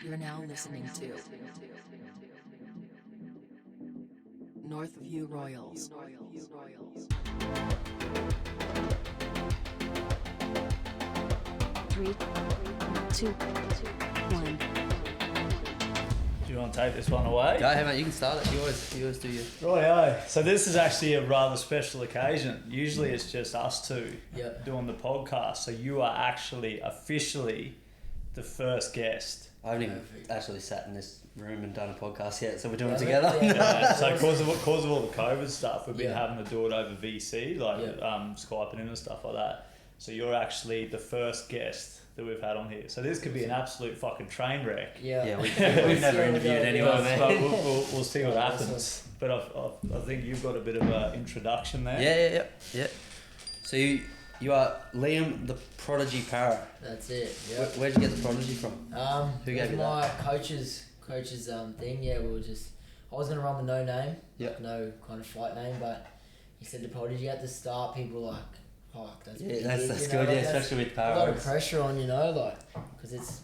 You're now listening to Northview Royals. Three, two, one. Do you want to take this one away? Go ahead, mate. You can start it. You always do you. Righto. So this is actually a rather special occasion. Usually it's just us two doing the podcast. So you are actually officially the first guest. I haven't even actually sat in this room and done a podcast yet, so we're doing it together. So cause of all the COVID stuff, we've been having to do it over VC, Skyping in and stuff like that. So you're actually the first guest that we've had on here. So this could be an absolute fucking train wreck. Yeah, we've never interviewed anyone, mate. But we'll see what happens. But I think you've got a bit of an introduction there. Yeah. So you are Liam the Prodigy Paro. That's it. Yeah. Where'd you get the Prodigy from? Who gave you my that? coach's thing. Yeah, we were just. I was gonna run with no name, no kind of fight name, but he said the Prodigy at the start. People were like, fuck, that's pretty that's big, good. Like, Especially with Paro. A lot of pressure on, because it's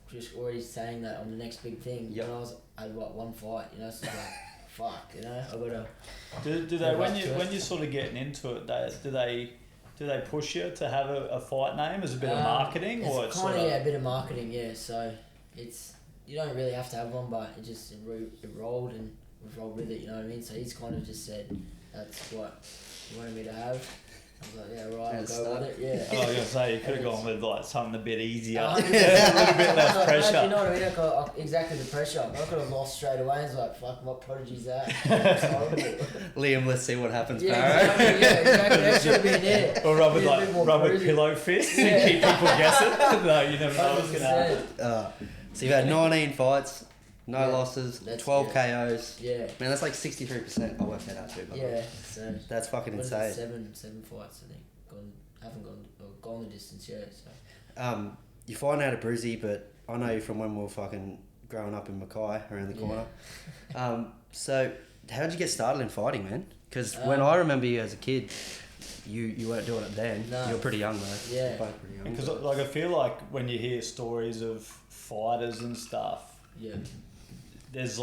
just already saying that I'm the next big thing. Yep. When I had one fight, so it's like, fuck, I gotta. Do they when you're sort of getting into it, do they push you to have a fight name as a bit of marketing, it's or it's kind of a bit of marketing, yeah. So it's you don't really have to have one, but it rolled and we've rolled with it. You know what I mean? So he's kind of just said that's what he wanted me to have. I was like, yeah, right, I'll go with it. Yeah. Oh, I was gonna say you could have gone with like something a bit easier, a 100%. little bit less pressure. You know what I mean? Exactly the pressure. I could have lost straight away. And it's like, fuck, what Prodigy's that? It's horrible. Liam, let's see what happens, Paro. Exactly, that should have been it. Or rub with pillow fists and keep people guessing. No, you never know what's gonna happen. So you've had 19 fights, no losses, That's 12 good. KOs. Yeah. Man, that's like 63%. I worked that out too. By the way. So That's fucking what is insane. it, seven fights, I think. Haven't gone the distance yet. So. You're fighting out of Brizzy, but I know you from when we were fucking growing up in Mackay around the corner. So how'd you get started in fighting, man? Because when I remember you as a kid, you weren't doing it then. No. You were pretty young though. Yeah. Both pretty young. Because like I feel like when you hear stories of fighters and stuff, there's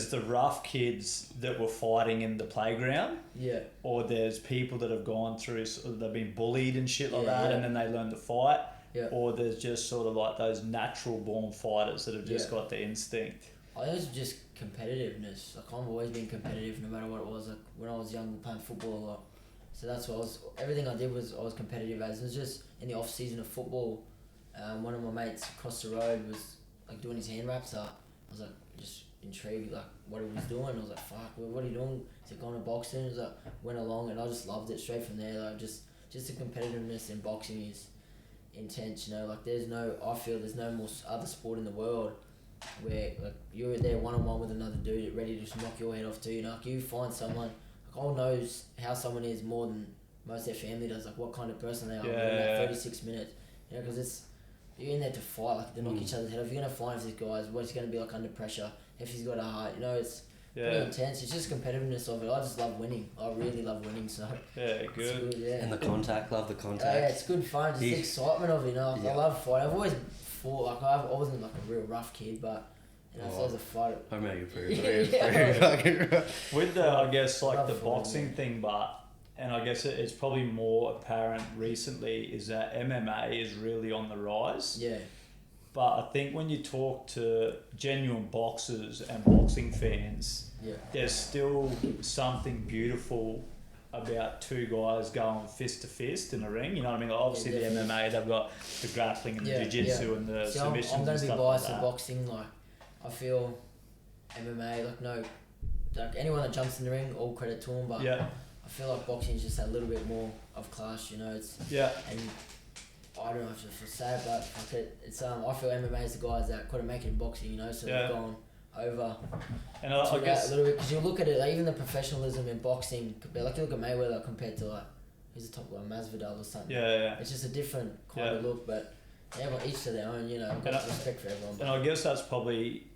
the rough kids that were fighting in the playground. Yeah. Or there's people that have gone through, they've been bullied and shit like that, Yeah. and then they learn to fight. Yeah. Or there's just sort of like those natural born fighters that have just got the instinct. I think it's just competitiveness. Like I've always been competitive, no matter what it was. Like when I was young, playing football a lot. So that's what everything I did was I was competitive as. It was just in the off season of football. One of my mates across the road was like doing his hand wraps up. I was like just intrigued, like what he was doing. I was like, fuck, what are you doing? He's like, going to boxing. He was like, went along, and I just loved it straight from there. Like just the competitiveness in boxing is intense. Like I feel there's no more other sport in the world where like you're there one on one with another dude ready to just knock your head off too. Like you find someone, like all knows how someone is more than most of their family does. Like what kind of person they are within that 36 minutes. Because you're in there to fight, like to knock each other's head off. You're gonna fight with these guys. What's gonna be like under pressure? If he's got a heart, it's pretty intense. It's just competitiveness of it. I just love winning. I really love winning. So good. It's good, yeah. And the contact, love the contact. Yeah, it's good fun. Just the excitement of it. I love fighting. I've always fought. Like I wasn't like a real rough kid, but if there was a fight. I remember you pretty fucking rough. With the, I guess, like the boxing thing, and I guess it's probably more apparent recently, is that MMA is really on the rise. Yeah. But I think when you talk to genuine boxers and boxing fans, there's still something beautiful about two guys going fist to fist in a ring. You know what I mean? Like obviously the MMA, they've got the grappling and the jiu-jitsu and the submissions I'm and going to be stuff biased like for that. boxing. Like I feel MMA, like anyone that jumps in the ring, all credit to them. But I feel like boxing is just a little bit more of class. And I don't know if to say it, but it's I feel MMA is the guys that couldn't make it in boxing. So they've gone over. And I guess a little bit because you look at it, like even the professionalism in boxing, like you look at Mayweather compared to who's the top one, Masvidal or something. It's just a different kind of look, but everyone each to their own. I've got respect for everyone. And I guess that's probably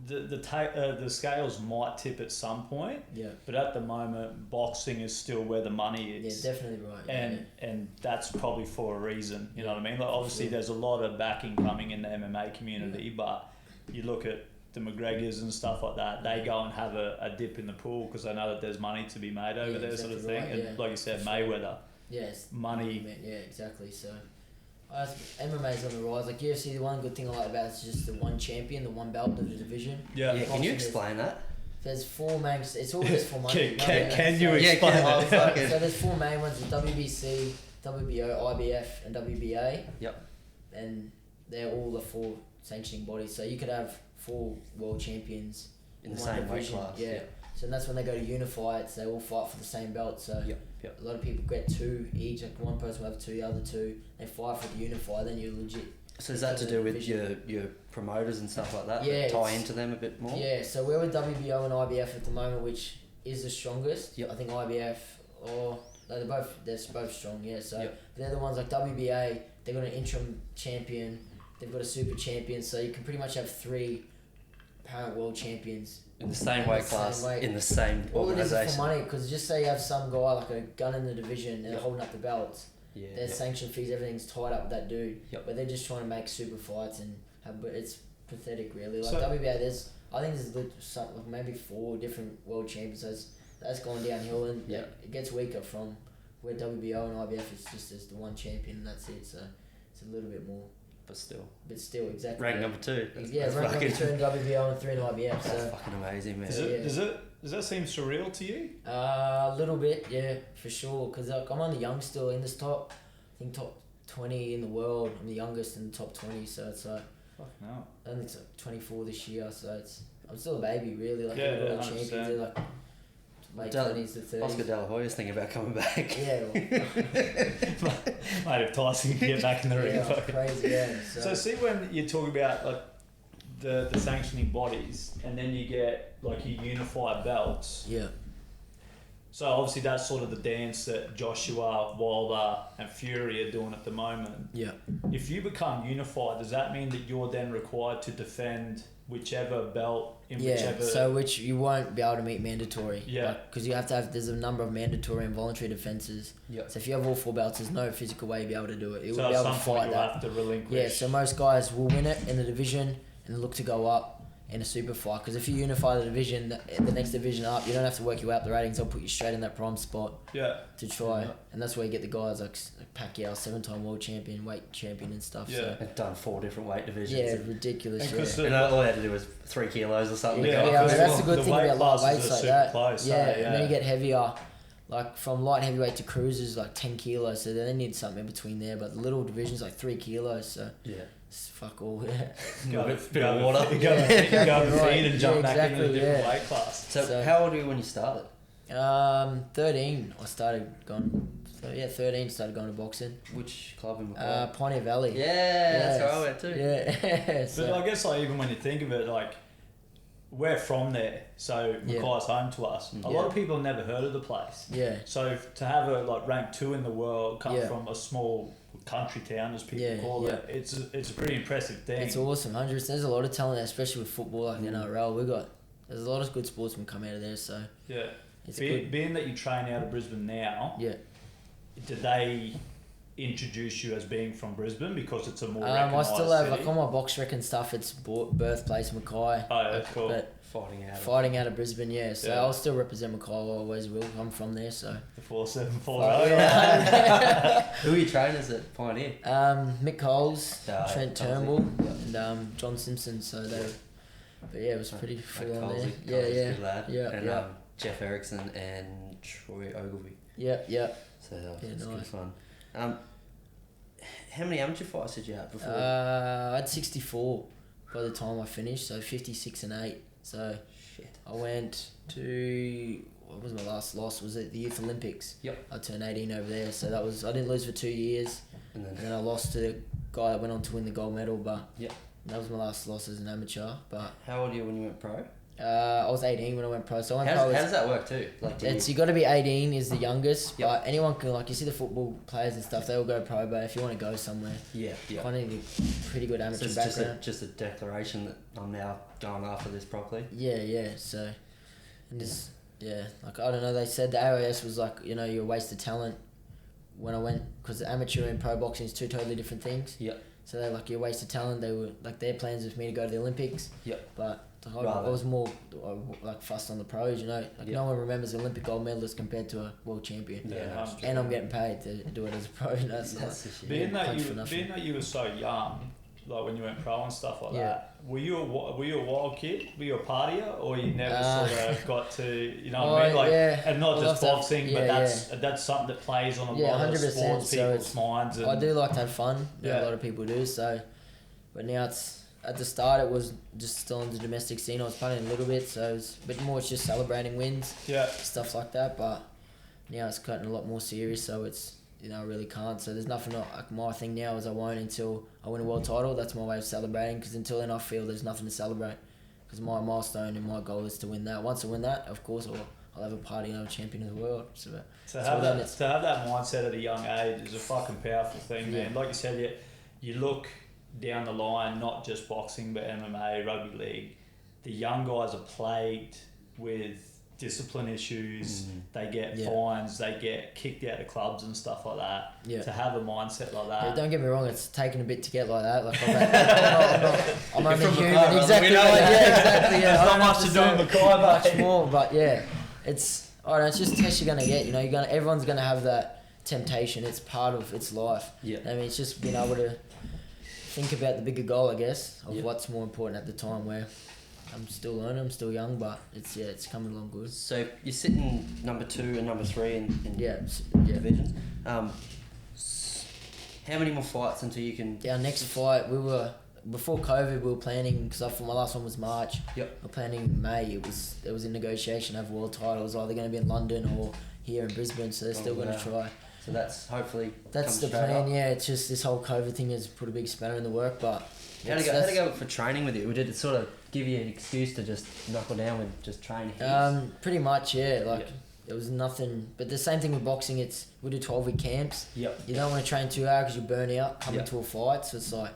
the scales might tip at some point, but at the moment, boxing is still where the money is. Yeah, definitely right. And that's probably for a reason. You know what I mean? Like obviously, there's a lot of backing coming in the MMA community, but you look at the McGregors and stuff like that. They go and have a dip in the pool because they know that there's money to be made over there, sort of thing. Right, and like you said, Mayweather. Yes. Money. Yeah, exactly. So. MMA's on the rise. Like UFC, the one good thing I like about it is just the one champion, the one belt of the division. Yeah. Can you explain that? There's four main. It's all just for money. Can you explain that? So there's four main ones: the WBC, WBO, IBF, and WBA. Yep. And they're all the four sanctioning bodies. So you could have 4 world champions in the same weight class. Yeah. So that's when they go to unify it. So they all fight for the same belt. So a lot of people get 2 each. Like one person will have 2, the other 2. They fight for the unify. Then you're legit. So is that to do with your promoters and stuff like that? Yeah. That tie into them a bit more? Yeah. So we're with WBO and IBF at the moment, which is the strongest. Yep. I think IBF they're both strong. Yeah. So they're the ones like WBA. They've got an interim champion. They've got a super champion. So you can pretty much have 3 apparent world champions. In the same weight class, in the same all organisation. All it is for money, because just say you have some guy like a gun in the division and they're holding up the belts. Their sanction fees, everything's tied up with that dude. But they're just trying to make super fights and but it's pathetic, really. Like WBA, I think there's like maybe 4 different world champions. So that's gone downhill and it gets weaker from where WBO and IBF is just as the one champion and that's it. So it's a little bit more. But still, exactly. Rank number 2. Rank number 2 in WBO and 3 in IBF. So that's fucking amazing, man. Does that seem surreal to you? A little bit, yeah, for sure. Because like, I'm on the young still in this top 20 in the world. I'm the youngest in the top 20, so it's like, I think it's like 24 this year, so I'm still a baby, really. Like, world champions are like late 20s to 30s. Oscar De La Hoya's thinking about coming back. Yeah. Mate, if Tyson can get back in the ring. Yeah, crazy, yeah. So see when you talk about like the sanctioning bodies and then you get like your unified belts. Yeah. So obviously that's sort of the dance that Joshua, Wilder and Fury are doing at the moment. Yeah. If you become unified, does that mean that you're then required to defend whichever belt in whichever... so which you won't be able to meet mandatory. Yeah. Because you have to have... There's a number of mandatory and voluntary defences. Yeah. So if you have all 4 belts, there's no physical way you'll be able to do it. You'll so be able at to some point fight that. have to relinquish. Yeah, so most guys will win it in the division and look to go up in a super fight. Because if you unify the division, the next division up, you don't have to work your way up the ratings. They'll put you straight in that prime spot to try. Yeah. And that's where you get the guys like Pacquiao, 7-time world champion, weight champion and stuff. Yeah. So. They've done 4 different weight divisions. Yeah, ridiculous. And all they had to do was 3 kilos or something. Yeah, that's the good thing about lightweights like that. Close, yeah, and then you get heavier. Like from light heavyweight to cruisers, like 10 kilos. So then they need something in between there. But the little division's like 3 kilos. So it's fuck all. Go a bit of water. Go and feed and jump back into a different weight class. So how old were you when you started? 13. I started going. So 13. Started going to boxing. Which club in Macquarie? Pioneer Valley. Yeah, that's where I went too. Yeah. But I guess like even when you think of it, like we're from there, so Mackay's home to us. A lot of people have never heard of the place. Yeah. So to have a like rank 2 in the world come from a small country town, as people call it, it's a pretty impressive thing. It's awesome, 100%. There's a lot of talent there, especially with football, like the NRL. There's a lot of good sportsmen come out of there, so it's good. Being that you train out of Brisbane now, did they introduce you as being from Brisbane because it's a more recognised I still have city? like on my box rec and stuff. It's birthplace Mackay. Oh, that's cool. But fighting out of Brisbane, so I'll still represent Mackay. I always will. I'm from there, so the 474. Who are your trainers at Pioneer? Mick Coles, Trent Turnbull, and John Simpson. So they, but it was pretty full on there. Good lad. And Jeff Erickson and Troy Ogilvie. Yeah. So it's good fun. How many amateur fights did you have before? I had 64 by the time I finished, so 56 and 8. So I went to, what was my last loss? Was it the Youth Olympics? Yep. I turned 18 over there, so that was, I didn't lose for 2 years, and then I lost to the guy that went on to win the gold medal, but that was my last loss as an amateur. But how old are you when you went pro? I was 18 when I went pro. So I went How pro. does that work too? Like, You got to be 18 is the youngest, Yep. but anyone can, like, you see the football players and stuff, they all go pro, but if you want to go somewhere, yeah. I need a pretty good amateur So it's background. just a declaration that I'm now going after this properly. Yeah, so, and just, like, I don't know, they said the AOS was like, you're a waste of talent when I went, because amateur and pro boxing is two totally different things. Yep. So they're like, you're a waste of talent. They were, like, their plans was for me to go to the Olympics. Yep. But I was more, like, fussed on the pros, Like, no one remembers an Olympic gold medalist compared to a world champion. Yeah, And I'm getting paid to do it as a pro, So That's like, the shit. Being punch for nothing. that you were so young, like when you went pro and stuff like Yeah. that, were you a wild kid? Were you a partier, or you never sort of got to, you know what I mean? Like, and not I just love to- boxing, but that's something that plays on a lot of 100%, sports so people's minds. And I do like to have fun. Yeah. A lot of people do. So, but now it's at the start it was just still in the domestic scene. I was playing a little bit, so it's a bit more. It's just celebrating wins, stuff like that. But now it's gotten a lot more serious. So it's I really can't. So there's nothing. Like my thing now is I won't until I win a world title. That's my way of celebrating. Because until then I feel there's nothing to celebrate. Because my milestone and my goal is to win that. Once I win that, of course I'll have a party and I'm a champion of the world. So to have that mindset at a young age is a fucking powerful thing, man. Like you said, you look down the line, not just boxing but MMA, rugby league. The young guys are plagued with discipline issues. They get fines, they get kicked out of clubs and stuff like that. To have a mindset like that. Don't get me wrong, it's taken a bit to get like that. Like I'm only from human. Mackay, Exactly. we know Right, that. exactly. There's I not don't much have to do in Mackay, much mate. more, but it's it's just a test you're gonna get. Everyone's gonna have that temptation. It's part of its life. Yeah. I mean, it's just being able to think about the bigger goal, I guess, of what's more important at the time. Where I'm still learning, I'm still young, but it's coming along good. So you're sitting number 2 and number 3 in divisions. How many more fights until you can? Our next fight, before COVID, we were planning, because my last one was March. Yep. We were planning May. It was in negotiation to have a world title. It was either going to be in London or here in Brisbane, so they're still going to try. So that's hopefully. That's the plan. Yeah, it's just this whole COVID thing has put a big spanner in the work, but. How'd it go for training with you? Did it sort of give you an excuse to just knuckle down with just training? Pretty much, yeah. It was nothing, but the same thing with boxing. We do 12-week camps. Yep. You don't want to train too hard because you burn out coming to a fight. So it's like.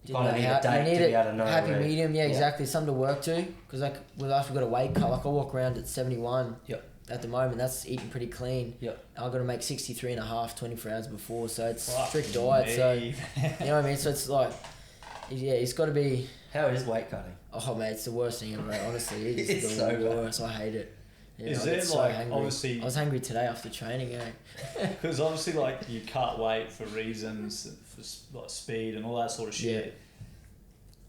You kind of need a date to be able to know. Happy medium, exactly. Something to work to, because with us we've got a weight cut. Like I walk around at 71. Yep. At the moment, that's eating pretty clean. Yep. I've got to make 63 and a half 24 hours before, so it's strict diet. So you know what I mean. So it's like, it's got to be. How is weight cutting? Oh mate, it's the worst thing ever. Mate. Honestly, it is It's the so worst. I hate it. Is I there get so like hangry. obviously? I was hungry today after training. Because obviously, like you cut weight for reasons for like speed and all that sort of shit. Yeah.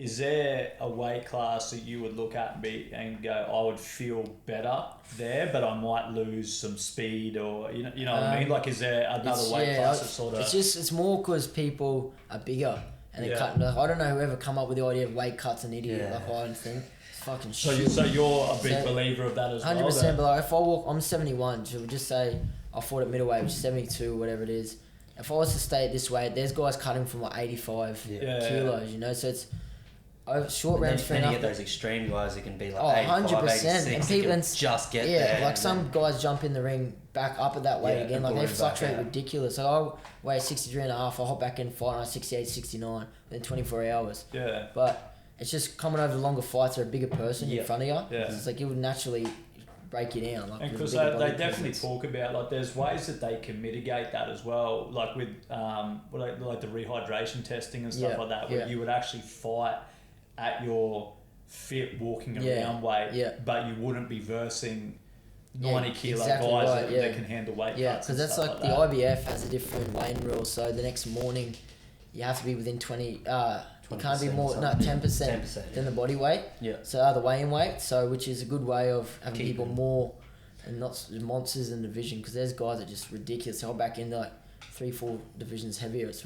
Is there a weight class that you would look at and go, I would feel better there, but I might lose some speed, or you know what I mean? Like, is there another weight class that sort of? It's more because people are bigger and they're cutting. Like, I don't know whoever come up with the idea of weight cuts an idiot. Yeah. Like I don't think it's fucking So, shit. so you're a big believer of that as 100%. well. 100%. But like, if I walk, I'm 71. So we'll just say I fought at middleweight, which is 72, whatever it is. If I was to stay at this weight, there's guys cutting from like 85 kilos. So it's. Short rounds for enough. enough. You get those extreme guys that can be like 85, 86, and people can just get there. Like some guys jump in the ring back up at that weight again. Like they fluctuate ridiculous. Like I weigh 63 and a half. I hop back in fight and I 68, 69 within 24 hours. Yeah. But it's just coming over the longer fights or a bigger person in front of you. Yeah. It's like it would naturally break you down. Like, and because they definitely talk about, like, there's ways that they can mitigate that as well, like with like the rehydration testing and stuff like that, where you would actually fight at your fit walking around weight, but you wouldn't be versing 90 kilo guys that can handle weight cuts. Yeah, because that's like the IBF has a different weighing rule. So the next morning, you have to be within 20. You can't be more 10% than the body weight. Yeah. So the weighing weight. So which is a good way of having people more and not monsters in the division, because there's guys that are just ridiculous. They'll back into like 3-4 divisions heavier. It's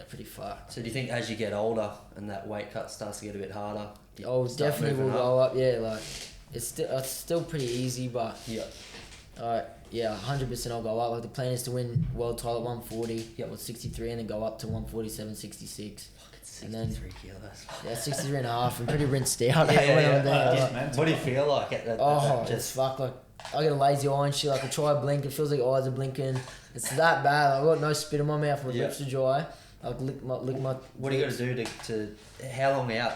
pretty fucked. So do you think as you get older and that weight cut starts to get a bit harder? Definitely will go up. Yeah, like it's still pretty easy, but Yeah, 100% I'll go up. Like the plan is to win world title at 140, get 63, and then go up to 147, 66. And then 63 kilos. yeah, 63 and a half. I'm pretty rinsed out. Yeah, when yeah, I'm there. yeah. What do you feel like at that? Oh, it's fuck. Like I get a lazy eye and shit. Like I try to blink, it feels like eyes are blinking. It's that bad. Like, I've got no spit in my mouth. My lips are dry. Like lick my. What do you got to do to how long out?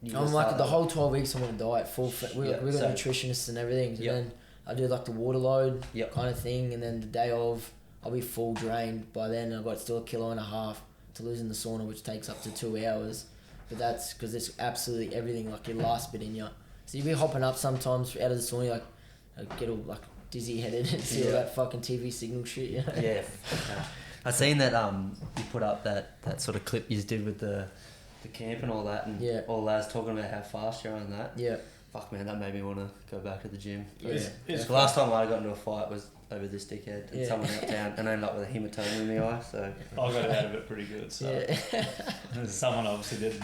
I'm like the whole 12 weeks I'm on a diet, we got so- nutritionists and everything. So Yep. then I do like the water load Yep. kind of thing, and then the day of I'll be full drained. By then I've got still 1.5 kilos to lose in the sauna, which takes up to 2 hours. But that's because it's absolutely everything, like your last bit in you. So you'll be hopping up sometimes out of the sauna, like get all like dizzy headed and see all that fucking TV signal shit. You know? Yeah. I seen that you put up that sort of clip you did with the camp and all that, and all the lads talking about how fast you're on that. Yeah. Fuck man, that made me want to go back to the gym. Yeah. The last time I got into a fight was over this dickhead and someone out town, and I ended up with a hematoma in the eye. So I got out of it pretty good. So someone obviously didn't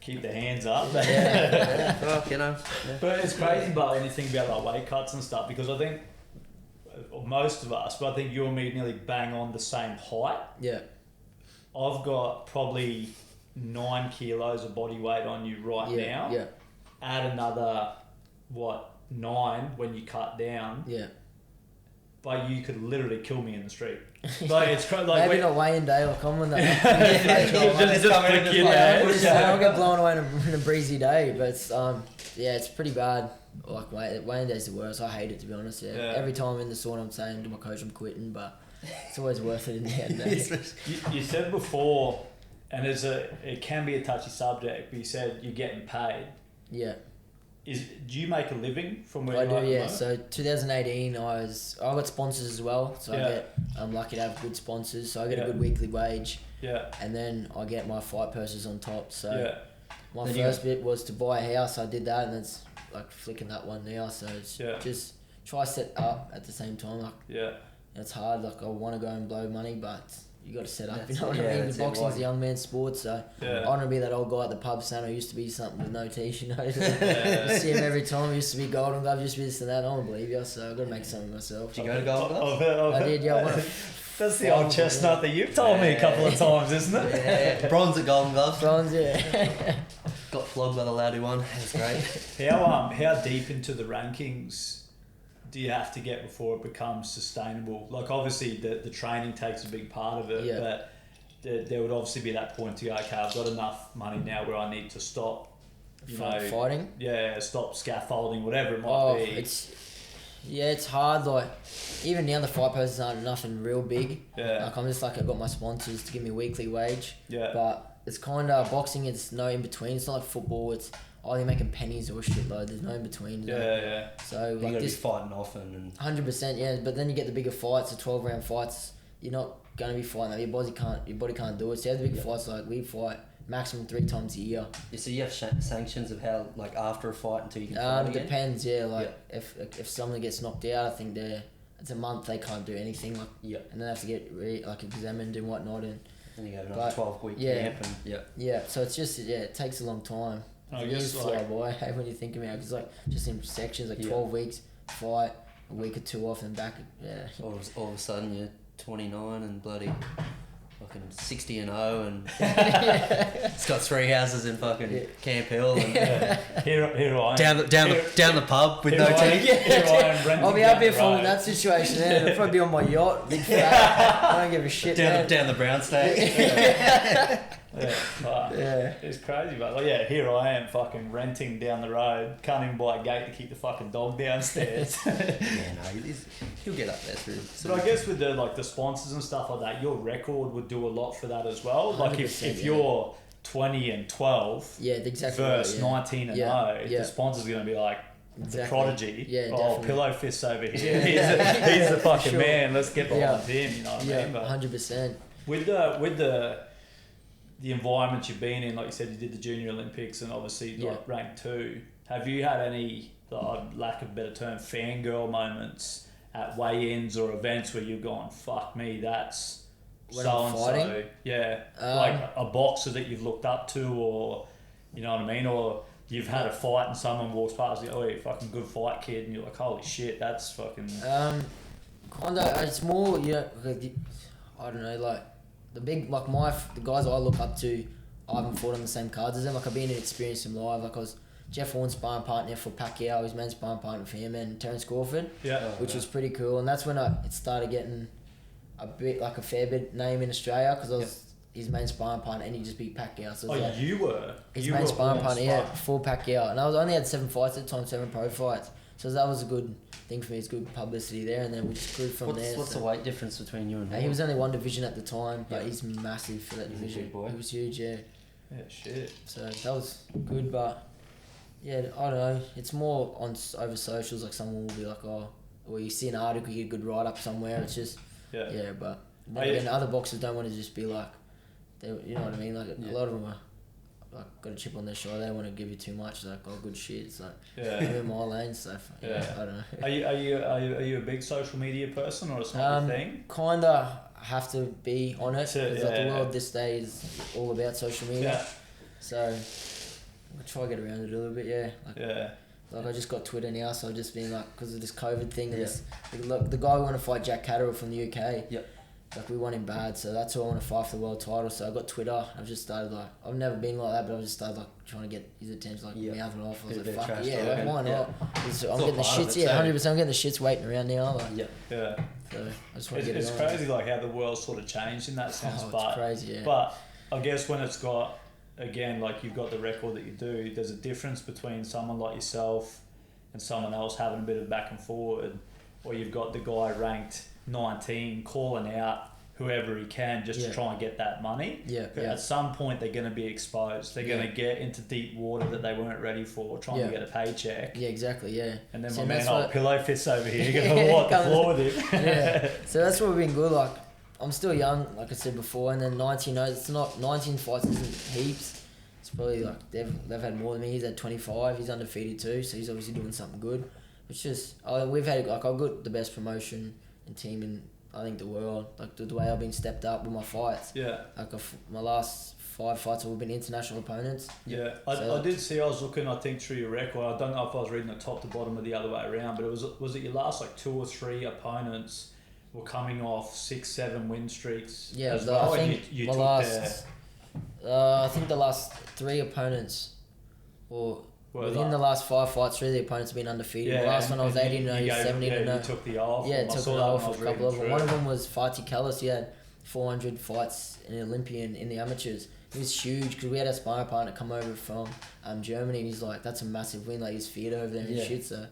keep their hands up. fuck, you know. But it's crazy, but when you think about like weight cuts and stuff, because I think most of us, but I think you and me nearly bang on the same height. Yeah. I've got probably 9 kilos of body weight on you right now. Yeah. Add another 9 when you cut down. Yeah. But you could literally kill me in the street. Like it's like maybe not weighing day. Like I'm on that. I'll get blown away in a breezy day, but it's, it's pretty bad. Like weighing day's the worst. I hate it, to be honest. Yeah. Every time I'm in the sauna, I'm saying to my coach I'm quitting, but it's always worth it in the end. You said before, and it can be a touchy subject, but you said you're getting paid. Yeah. Do you make a living from where I you do, are? yeah. So 2018, I got sponsors as well. So I'm lucky to have good sponsors. So I get a good weekly wage. Yeah. And then I get my fight purses on top. So my Then first bit was to buy a house. I did that, and it's like flicking that one now. So it's just try to set up at the same time. Like it's hard. Like I want to go and blow money, but you got to set up. You know what I mean? Boxing's a young man's sport, so I want to be that old guy at the pub saying I used to be something with no teeth. You know, you see him every time. I used to be Golden Glove, used to be this and that. I don't believe you, so I've got to make something myself. Did you go to Golden Glove? I did. Yeah. That's the old chestnut that you've told me a couple of times, isn't it? Yeah. Bronze at Golden Glove. Bronze, yeah. Got flogged by the lad who won. That's great. How deep into the rankings do you have to get before it becomes sustainable? Like obviously the training takes a big part of it, but there would obviously be that point to go, okay, I've got enough money now where I need to stop, fighting. Yeah, stop scaffolding, whatever it might be. It's hard. Like even now the fight purses aren't nothing real big. Yeah. Like I'm just like I've got my sponsors to give me weekly wage. Yeah. But it's kind of boxing. It's no in between. It's not like football. It's either making pennies or a shitload. There's no in between. Yeah. So you like gotta this be fighting often and 100%. Yeah, but then you get the bigger fights, the 12-round fights. You're not gonna be fighting that. Your body can't do it. So you have the big fights like we fight maximum 3 times a year. So you have sanctions of how like after a fight until you can fight again? Depends. Yeah, like if someone gets knocked out, I think it's a month they can't do anything. Like and they have to get examined and whatnot and. And you go another 12-week camp and yeah. So it's just it takes a long time. I Years guess fly by when you think about it, because like just in sections like 12 weeks fight, a week or 2 off and back. Yeah. All of a sudden you're 29 and bloody fucking 60-0 and it's got 3 houses in fucking Camp Hill and Here I am. down the pub with no teeth. Here I am renting I'll be down happy the if I'm in road. that situation. Yeah, I'll probably be on my yacht, big fat. I don't give a shit. man. down the brown state. It's crazy, but like, here I am fucking renting down the road, can't even buy a gate to keep the fucking dog downstairs. He'll get up there through. But I guess with the sponsors and stuff like that, your record would do a lot for that as well. Like if you're 20 and 12 exactly versus right, 19 and 0, the sponsor's going to be like, the Prodigy, pillow fists over here. He's the fucking sure. man. Let's get behind him. You know what I mean? But 100%. with the environment you've been in, like you said, you did the Junior Olympics and obviously ranked 2. Have you had any, lack of a better term, fangirl moments at weigh-ins or events where you've gone, fuck me, that's when so I'm and fighting? so? Yeah, like a boxer that you've looked up to, or you know what I mean, or you've had a fight and someone walks past you, oh, you fucking good fight, kid, and you're like, holy shit, that's fucking. Kinda, it's more, I don't know, like, the guys I look up to, I haven't fought on the same cards as them. Like, I've been and experienced them live. Like, I was Jeff Horn's sparring partner for Pacquiao, his main sparring partner for him, and Terence Crawford, which was pretty cool. And that's when it started getting a bit, like, a fair bit name in Australia, because I was his main sparring partner, and he just beat Pacquiao. So you were? His main sparring partner, for Pacquiao. And I only had 7 fights at the time, 7 pro fights. So that was a good thing for me. It's good publicity there, and then we just grew from there. What's the weight difference between you and him? He was only 1 division at the time, but he's massive for that division. A big boy. He was huge, yeah. Yeah, shit. So that was good, but yeah, I don't know. It's more over socials. Like, someone will be like, "Oh," or you see an article, you get a good write up somewhere. It's just but then again, other boxers don't want to just be like, you know what I mean? Like a lot of them are like got a chip on their shoulder. They don't want to give you too much. Like, oh, good shit. It's like I'm in my lane, so I don't know. Are you a big social media person, or it's not a thing? Kinda have to be on it, because like, the world this day is all about social media. Yeah. So I try to get around it a little bit. Like, I just got Twitter now, so I've just been like, because of this COVID thing. Look, the guy we want to fight, Jack Catterall from the UK. Yep. Like, we want him bad, so that's who I want to fight for the world title. So I got Twitter. I've just started, like, I've never been like that, but I've just started, like, trying to get his attention, like, mouthing off. I was like, fuck yeah, like, why not? I'm getting the shits, 100%. I'm getting the shits waiting around now. Like, yeah. So I just want to get it on. It's crazy, like, how the world's sort of changed in that sense. It's crazy, yeah. But I guess when it's got, again, like, you've got the record that you do, there's a difference between someone like yourself and someone else having a bit of back and forward, or you've got the guy ranked 19 calling out whoever he can just to try and get that money. At some point they're going to be exposed. They're going to get into deep water that they weren't ready for, trying to get a paycheck. Yeah, exactly, And then my man, old Pillow Fists over here, you're going to walk the floor with him. So that's what we've been good. Like, I'm still young, like I said before, and then 19, it's not 19 fights isn't heaps. It's probably like they've had more than me. He's had 25. He's undefeated too, so he's obviously doing something good. It's just we've had, like, I've got the best promotion and team in, I think, the world. Like, the way I've been stepped up with my fights. Like, my last 5 fights have all been international opponents. I did see. I was looking, I think, through your record. I don't know if I was reading it top to bottom or the other way around, but was it your last, like, 2 or 3 opponents were coming off 6-7 win streaks? I think you my took last. I think the last 3 opponents, or within the last 5 fights, 3 of the opponents have been undefeated. The last one I was 18-0, 17-0. You took the off. Took the off a couple of them. One of them was Fatih Kallis. He had 400 fights in an Olympian in the amateurs. He was huge, because we had a sparring partner come over from Germany, and he's like, that's a massive win. Like, he's feared over there and shit. So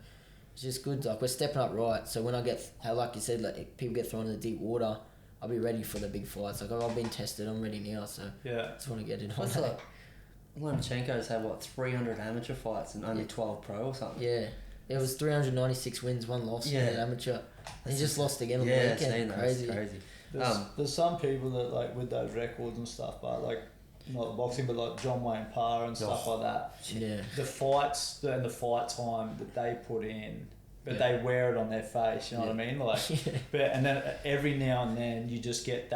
it's just good. Like, we're stepping up right. So when I get, like you said, like, people get thrown in the deep water, I'll be ready for the big fights. Like, I've been tested, I'm ready now, so I just want to get it on. What's like, Lomachenko's had, 300 amateur fights and only 12 pro or something? Yeah. It was 396 wins, 1 loss in an amateur. And he just lost again on the weekend. Crazy. There's some people that, like, with those records and stuff, but, like, not boxing, but, like, John Wayne Paro and stuff like that. Yeah. The fights and the fight time that they put in, but they wear it on their face, you know what I mean? Like, and then every now and then you just get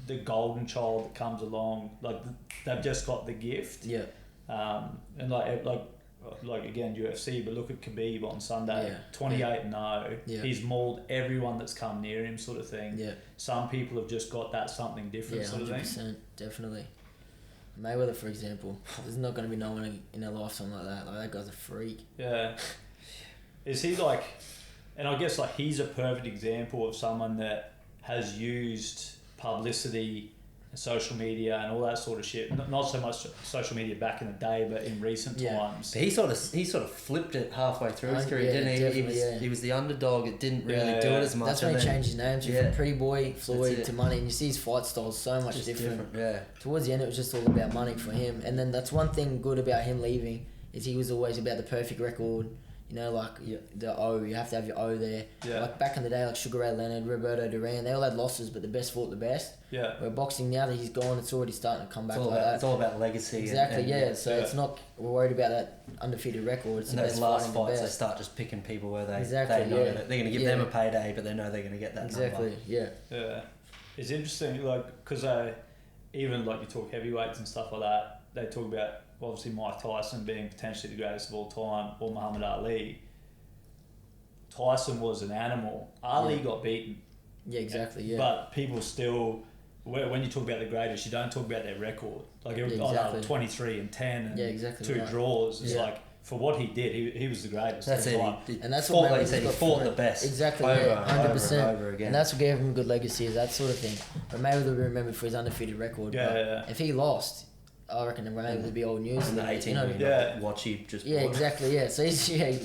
the golden child that comes along, like, they've just got the gift. And like again, UFC, but look at Khabib on Sunday, 28-0. He's mauled everyone that's come near him, sort of thing. Some people have just got that something different, sort of thing. 100%, definitely. Mayweather, for example, there's not going to be no one in their lifetime like that. Like, that guy's a freak. Is he like, and I guess, like, he's a perfect example of someone that has used publicity and social media and all that sort of shit. Not so much social media back in the day, but in recent times. But he sort of flipped it halfway through his career, didn't he? He was the underdog. It didn't really do it as much. That's when he changed his name from Pretty Boy Floyd to Money, and you see his fight style so much different. Towards the end, it was just all about money for him, and then that's one thing good about him leaving is he was always about the perfect record. You know, like, the O, you have to have your O there. Like, back in the day, like Sugar Ray Leonard, Roberto Duran, they all had losses, but the best fought the best. Where boxing, now that he's gone, it's already starting to come back like that. It's all about legacy. Exactly, it's not, we're worried about that undefeated record. It's and those last fights, they start just picking people where they know that they're going to give them a payday, but they know they're going to get that number. It's interesting, like, because even, like, you talk heavyweights and stuff like that, they talk about, obviously, Mike Tyson being potentially the greatest of all time, or Muhammad Ali. Tyson was an animal. Ali Yeah. got beaten. Yeah, exactly. Yeah. But people still, when you talk about the greatest, you don't talk about their record. Like, it was Exactly. 23 and 10 and Yeah, exactly 2 right. draws. It's Yeah. like, for what he did, he was the greatest. That's at it. the time. He And that's fought, what like you Mayweather's said, he got fought for the it. best. Exactly, over, yeah, 100%. and over again. And that's what gave him a good legacy, is that sort of thing. But Mayweather will be remembered for his undefeated record. Yeah, but yeah. if he lost, I reckon Mayweather would be old news. And the You 18 know what I mean? million Yeah. watch he just Yeah, bought. exactly. Yeah, so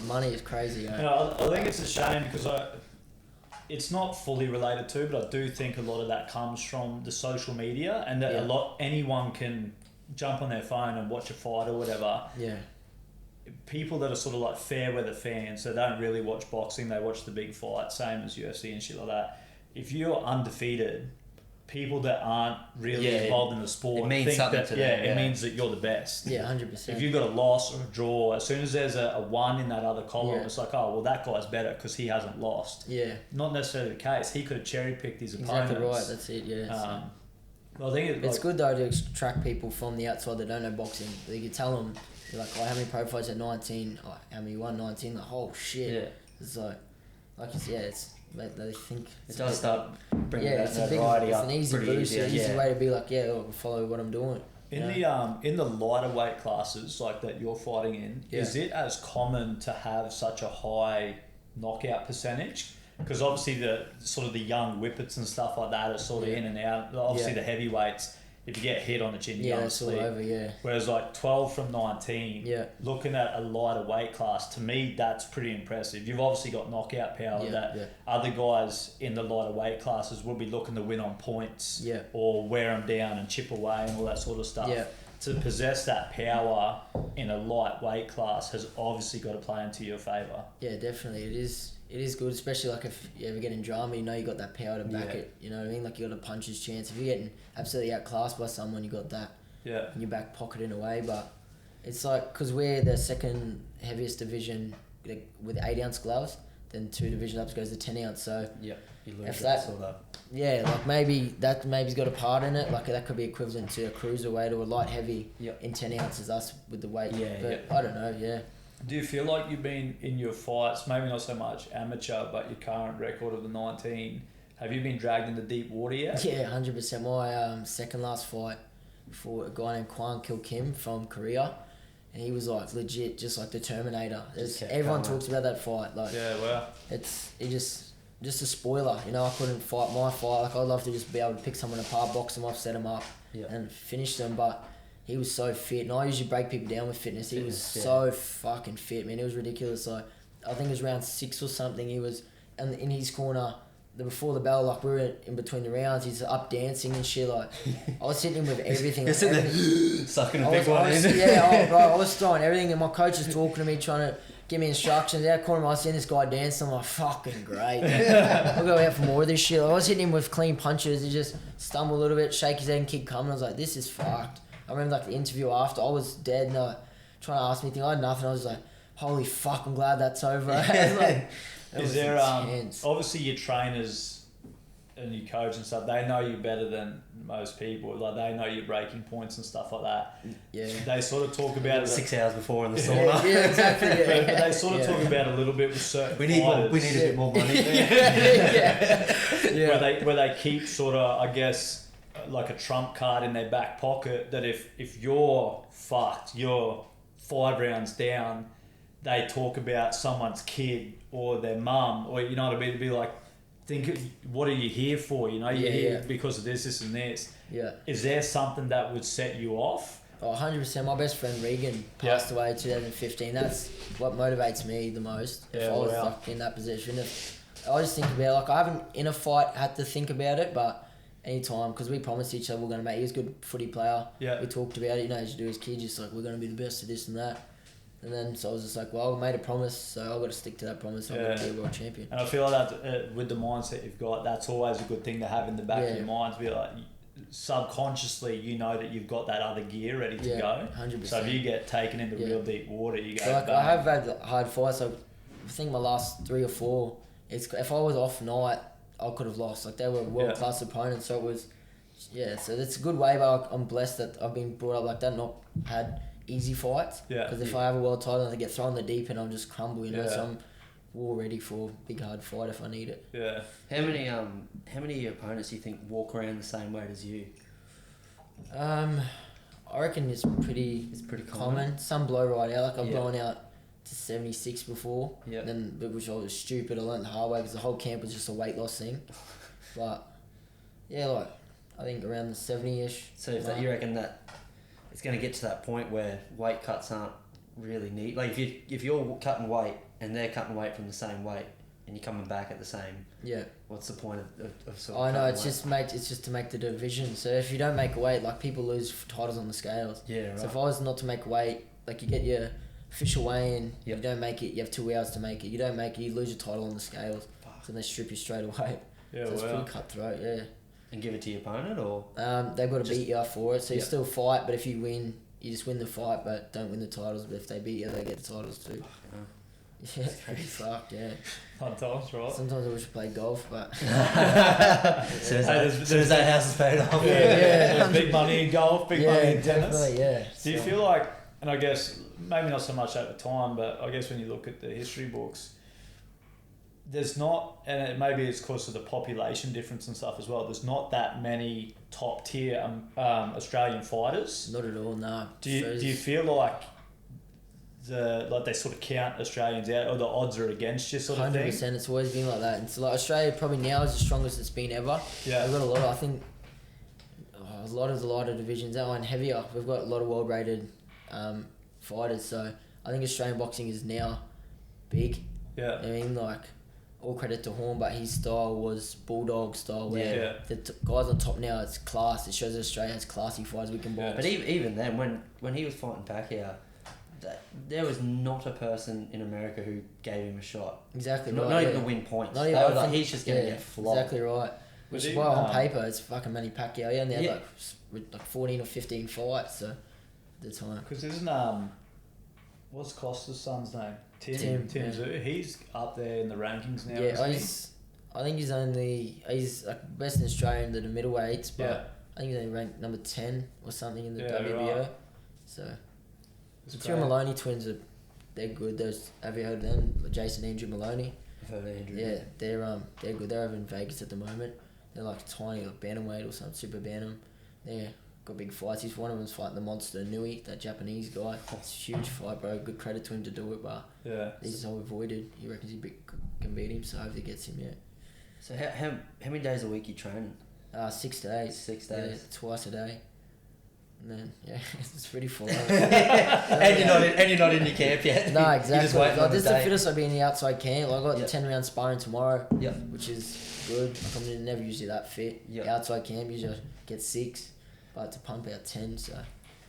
money is crazy. You Yeah. know, I think it's a shame because it's not fully related to, but I do think a lot of that comes from the social media, and that Yeah. anyone can jump on their phone and watch a fight or whatever. Yeah. People that are sort of like fair weather fans, they don't really watch boxing, they watch the big fights, same as UFC and shit like that. If you're undefeated, people that aren't really Yeah, involved in the sport it means think something that, to them, it yeah. means that you're the best. Yeah, 100%. If you've got a loss or a draw, as soon as there's a 1 in that other column, Yeah. it's like, oh, well, that guy's better because he hasn't lost. Yeah, Not necessarily the case. He could have cherry-picked his exactly opponents. right. That's it. Yeah. So. Well, I think It's good though to attract people from the outside that don't know boxing. You can tell them, you're like, oh, how many pro fights at 19? Oh, how many you won 19? Like, oh shit. Yeah. It's like you said, it's they think It does start bringing yeah, that it's a big, notoriety it's up an easy pretty boost, easy. an easy Yeah. way to be like, yeah, I'll follow what I'm doing. In you know? the lighter weight classes like that you're fighting in, Yeah. is it as common to have such a high knockout percentage? Because obviously the sort of the young whippets and stuff like that are sort of Yeah. in and out. Obviously Yeah. the heavyweights, if you get hit on the chin, you Yeah, go to that's all sleep. over. Yeah, Whereas like 12 from 19, Yeah. looking at a lighter weight class, to me that's pretty impressive. You've obviously got knockout power Yeah, that yeah. other guys in the lighter weight classes will be looking to win on points Yeah. or wear them down and chip away and all that sort of stuff. Yeah. To possess that power in a lightweight class has obviously got to play into your favour. yeah, definitely. It is good, especially like if you ever get in drama, you know you got that power to back Yeah. it. You know what I mean? Like you got a puncher's chance. If you're getting absolutely outclassed by someone, you got that Yeah. in your back pocket in a way. But it's like, because we're the second heaviest division, like, with 8-ounce gloves, then 2 divisions up goes to 10 ounce. So Yeah, you lose If that that- sort of. yeah, like maybe's got a part in it. Like that could be equivalent to a cruiserweight or a light heavy Yep. in 10 ounces. Us with the weight. Yeah, but yeah. I don't know. Yeah. Do you feel like you've been in your fights, maybe not so much amateur, but your current record of the 19, have you been dragged into deep water yet? Yeah, 100%. My second last fight for a guy named Kwan Kil Kim from Korea, and he was like legit, just like the Terminator. kept Everyone coming. talks about that fight. Like Yeah, well, it just a spoiler. You know, I couldn't fight my fight. Like I'd love to just be able to pick someone apart, box them up, set them up, Yeah. and finish them. But he was so fit, and I usually break people down with fitness. He was Fitness, yeah. so fucking fit, man. It was ridiculous. Like I think it was round 6 or something. He was, and in his corner. Before the bell, like we were in between the rounds, he's up dancing and shit. Like I was hitting him with everything. You're Like, sitting everything. there sucking a I big was, one I was, in. yeah, bro, I was throwing everything, and my coach was talking to me, trying to give me instructions. Out corner, I was seeing this guy dance. I'm like, fucking great. I'll go out for more of this shit. I was hitting him with clean punches. He just stumbled a little bit, shake his head, and keep coming. I was like, this is fucked. I remember like the interview after, I was dead, and they were trying to ask me things. I had nothing. I was like, holy fuck, I'm glad that's over. I was like, that is was there, intense. obviously your trainers and your coach and stuff, they know you better than most people. Like they know your breaking points and stuff like that. Yeah. They sort of talk about it. 6 hours before in the sauna. Yeah, exactly. Yeah. But they sort of Yeah. talk about it a little bit with certain We need more. fighters. We need a bit more money. Yeah. Where they keep sort of, I guess, like a trump card in their back pocket that if you're fucked, you're 5 rounds down, they talk about someone's kid or their mum, or you know what I mean, to be like, think, what are you here for? You know, you're Yeah, here yeah. because of this and this. Yeah. Is there something that would set you off? Oh, 100%. My best friend Regan passed away in 2015. That's what motivates me the most. If Yeah, I was wow. like in that position, I just think about it. Like I haven't in a fight had to think about it, but anytime, because we promised each other we're gonna make. He was a good footy player. Yeah. We talked about it. You know, as you do as kids, just like we're gonna be the best at this and that. And then so I was just like, well, I made a promise, so I've got to stick to that promise. I'm Yeah. going to be a world champion. And I feel like that with the mindset you've got, that's always a good thing to have in the back of Yeah. your mind. To be like, subconsciously, you know that you've got that other gear ready to Yeah, go. 100%. So if you get taken into Yeah. real deep water, you go. So like bang. I have had hard fights. So I think my last 3 or 4, if I was off night, I could have lost. Like they were world class opponents, so it was, yeah. So that's a good way. But I'm blessed that I've been brought up like that, not had easy fights. Yeah. Because if I have a world title and I get thrown in the deep end, I'll just crumble. You know. Yeah. So war ready for a big hard fight if I need it. Yeah. How many of your opponents do you think walk around the same weight as you? I reckon it's pretty common. Some blow right out. Like I've blown out to 76 before. Yeah. Then, which I was stupid. I learned the hard way because the whole camp was just a weight loss thing. But yeah, like I think around the 70-ish. So you reckon that it's going to get to that point where weight cuts aren't really neat? Like if you're cutting weight and they're cutting weight from the same weight and you're coming back at the same, what's the point of sort of? I know it's just to make the division. So if you don't make weight, like people lose titles on the scales. Yeah, right. So if I was not to make weight, like you get your official weigh-in, Yep. you don't make it, you have 2 hours to make it. You don't make it, you lose your title on the scales. Fuck. So they strip you straight away. Yeah, So it's wow. pretty cutthroat, yeah. And give it to your opponent, or They've got to Just- beat you for it. So you Yep. still fight, but if you win, you just win the fight, but don't win the titles. But if they beat you, they get the titles too. Yeah, it's pretty fucked, yeah. Fun times, right? Sometimes I wish I played golf, but... as soon as that house is paid off. Yeah. There's big money in golf, big money in tennis. definitely, yeah. Do you So- feel like, and I guess maybe not so much over time, but I guess when you look at the history books, there's not, and maybe it's because of the population difference and stuff as well, there's not that many top tier Australian fighters. Not at all, no. Do you feel like they sort of count Australians out, or the odds are against you sort of 100%, thing? it's always been like that. It's like Australia probably now is the strongest it's been ever. Yeah. We've got a lot of, I think, a lot of the lighter divisions, that one heavier. We've got a lot of world rated fighters, so I think Australian boxing is now big. Yeah. I mean, like, all credit to Horn, but his style was bulldog style, where Yeah. the guys on top now, it's class. It shows that Australia has classy fighters we can box. But even then, when he was fighting Pacquiao, there was not a person in America who gave him a shot. Exactly Not, right. not yeah. even to win points. Not They even, were I like, think- he's just going to get flogged. Exactly right. Which is even, why on paper it's fucking Manny Pacquiao. He only had Yeah. like 14 or 15 fights, so at the time. Because isn't what's Costa's son's name? Tim, Tim yeah. Zhu. He's up there in the rankings now. Yeah, isn't I think he's like best in Australia in the middleweights, but Yeah. I think he's only ranked number 10 or something in the Yeah, WBO. right. So It's the two great. Maloney twins they're good. Have you heard of them? Jason and Andrew Maloney. I've heard of Andrew. Yeah, they're good. They're over in Vegas at the moment. They're like tiny, like bantamweight or something, super bantam. They're got big fights. One of them's fighting the monster Nui, that Japanese guy. It's a huge fight, bro. Good credit to him to do it, but Yeah. he's all avoided. He reckons can beat him, so hopefully gets him. Yeah. So how many days a week you training? 6 days. 6 Yeah, days. twice a day. And then it's pretty full on. and you're not in your camp yet. No, You're exactly. just waiting Like, on this is the the day. fittest I've been in the outside camp. Like, I got Yep. 10-round sparring tomorrow, Yep. which is good. Like, I'm never usually that fit. Yep. Outside camp, usually I get 6, but to pump out 10, so...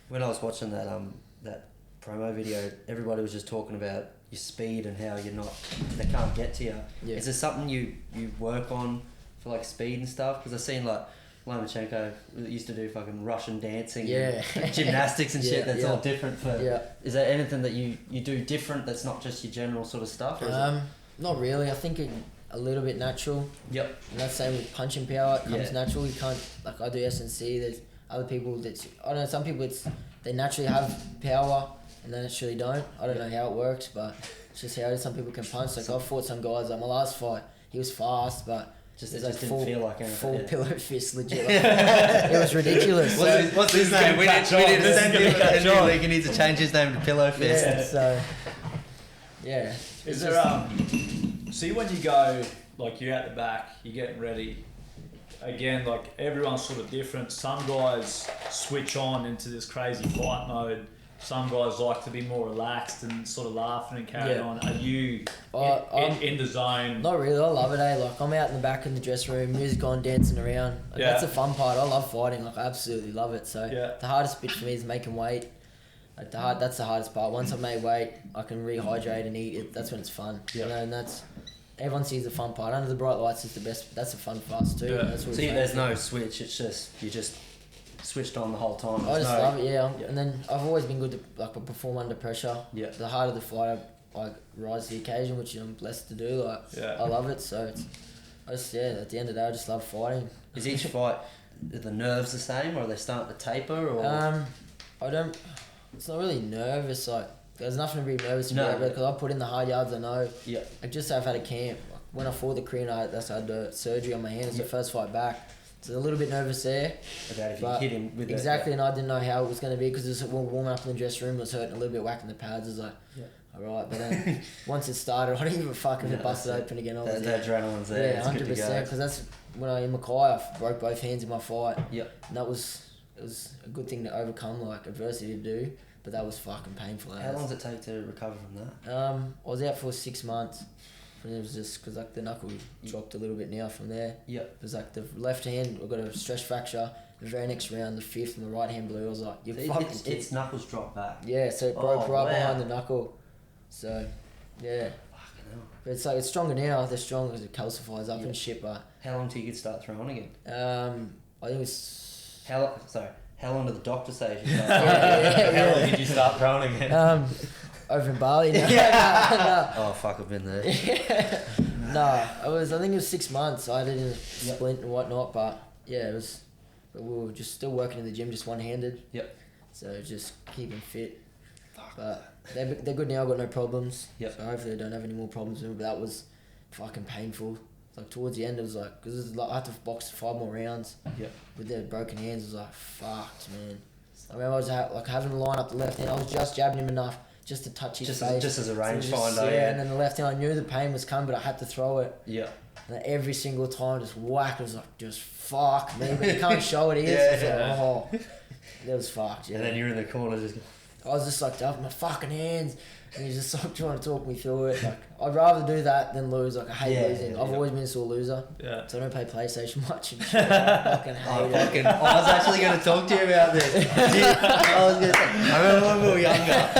When I was watching that promo video, everybody was just talking about your speed and how they can't get to you. Yeah. Is there something you work on for like speed and stuff? Because I've seen like Lomachenko used to do fucking Russian dancing, Yeah. and gymnastics and shit. Yeah, That's yeah. all different for. Yeah. Is there anything that you do different that's not just your general sort of stuff? Or is it? Not really. I think a little bit natural. Yep. And that's the same with punching power. It comes Yeah. natural. You can't, like I do SNC, there's other people I don't know, some people they naturally have power and they naturally don't. I don't know how it works, but it's just how it is. Some people can punch. Like I've fought some guys, like my last fight, he was fast, but It there's just didn't feel like anything. full Yeah. pillow fist, legit. Like, it was ridiculous. What's his name? We need to send him a new league. He needs to change his name to Pillow Fist. Yeah, so yeah. Is there see when you go, like you're at the back, you're getting ready, again, like everyone's sort of different. Some guys switch on into this crazy fight mode. Some guys like to be more relaxed and sort of laughing and carrying Yeah. on. Are you I'm- in the zone? Not really. I love it. Like I'm out in the back in the dressing room, music on, dancing around. Like, Yeah. That's the fun part. I love fighting. Like I absolutely love it. So Yeah. the hardest bit for me is making weight. Like that's the hardest part. Once I've made weight, I can rehydrate and eat it. That's when it's fun. Yeah. You know, and that's everyone sees the fun part. Under the bright lights is the best. That's the fun for us too. Yeah. That's what See, it's there's like. no switch. It's just you just switched on the whole time. I There's just no- love it, yeah. Yeah. And then I've always been good to like perform under pressure. Yeah. The harder the fight, I rise to the occasion, which I'm blessed to do. Like Yeah. I love it. So it's, at the end of the day, I just love fighting. Is each fight are the nerves the same, or are they starting to taper? Or I don't. It's not really nervous. Like There's nothing to be nervous No. about because I put in the hard yards. I know. Yeah. Like just say I've had a camp. Like when I fought the Korean, I had the surgery on my hand. It's the first fight back. So a little bit nervous there. About if you But hit him with exactly, and I didn't know how it was going to be because it was warming up in the dressing room. It was hurting a little bit, whacking the pads. I was like, alright. But then once it started, I didn't even fucking bust it open again. I was that adrenaline's there. yeah, 100%. Because that's when I in Mackay, I broke both hands in my fight. Yep. And it was a good thing to overcome, like adversity to do. But that was fucking painful. How long does it take to recover from that? I was out for 6 months. And it was just because like the knuckle dropped a little bit now from there. Yep. It was like the left hand, I got a stress fracture. The very next round, the fifth, and the right hand blew. I was like, "You fucking." Its knuckles dropped back. Yeah, so it broke right wow. behind the knuckle. So, yeah. Fucking hell. But it's like it's stronger now. They're strong because it calcifies up and shit. But How long till you could start throwing again? I think it's How long did the doctor say you should start Yeah, How long did you start throwing again? over in Bali. No, Oh fuck, I've been there. no, I think it was 6 months. I did a splint and whatnot, but yeah, it was. But we were just still working in the gym, just one-handed. Yep. So just keeping fit. But they're good now. I've got no problems. Yep. So hopefully I don't have any more problems with it. But that was fucking painful. Like towards the end, it was like because I had to box 5 more rounds. Yep. With their broken hands, it was like fucked, man. I remember I was like having to line up the left hand. I was just jabbing him enough just to touch his face. Just as a So rangefinder. yeah, and then the left hand, I knew the pain was coming, but I had to throw it. Yeah. And then every single time, just whack. It was like, just fuck me. But you can't show it. Yeah. Oh, it was fucked. Yeah. And then you're in the corner just. I was just like, up my fucking hands. And he's just like trying to talk me through it. Like, I'd rather do that than lose. Like, I hate losing. I've always been a sore loser. Yeah. So I don't play PlayStation much and shit. I fucking hate it. I was actually going to talk to you about this. I remember when we were younger.